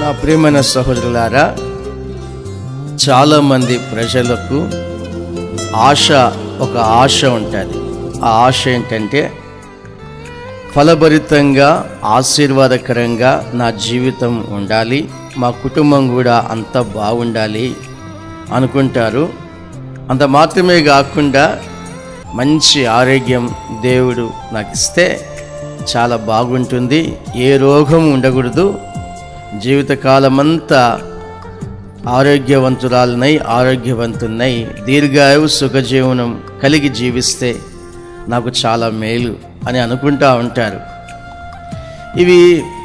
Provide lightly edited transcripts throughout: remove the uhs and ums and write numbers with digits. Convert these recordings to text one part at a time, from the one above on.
నా ప్రియమైన సహోదరులారా, చాలామంది ప్రజలకు ఒక ఆశ ఉంటుంది. ఆ ఆశ ఏంటంటే ఫలభరితంగా ఆశీర్వాదకరంగా నా జీవితం ఉండాలి, మా కుటుంబం కూడా అంత బాగుండాలి అనుకుంటారు. అంత మాత్రమే కాకుండా మంచి ఆరోగ్యం దేవుడు నాకు ఇస్తే చాలా బాగుంటుంది, ఏ రోగం ఉండకూడదు, జీవితకాలమంతా ఆరోగ్యవంతున్నై దీర్ఘాయువు సుఖజీవనం కలిగి జీవిస్తే నాకు చాలా మేలు అని అనుకుంటూ ఉంటారు. ఇవి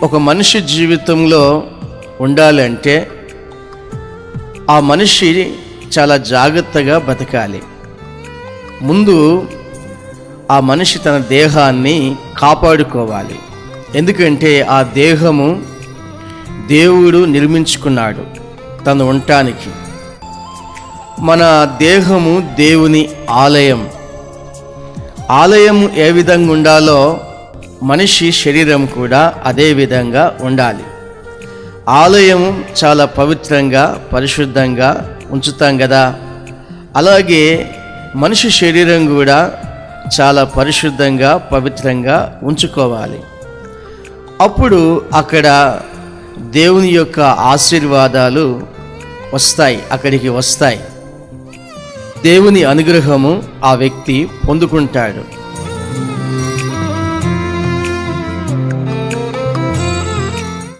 ఒక మనిషి జీవితంలో ఉండాలంటే ఆ మనిషి చాలా జాగ్రత్తగా బతకాలి. ముందు ఆ మనిషి తన దేహాన్ని కాపాడుకోవాలి. ఎందుకంటే ఆ దేహము దేవుడు నిర్మించుకున్నాడు తను ఉండటానికి. మన దేహము దేవుని ఆలయము ఏ విధంగా ఉండాలో మనిషి శరీరం కూడా అదే విధంగా ఉండాలి. ఆలయము చాలా పవిత్రంగా పరిశుద్ధంగా ఉంచుతాం కదా, అలాగే మనిషి శరీరం కూడా చాలా పరిశుద్ధంగా పవిత్రంగా ఉంచుకోవాలి. అప్పుడు అక్కడ దేవుని యొక్క ఆశీర్వాదాలు అక్కడికి వస్తాయి. దేవుని అనుగ్రహము ఆ వ్యక్తి పొందుకుంటాడు.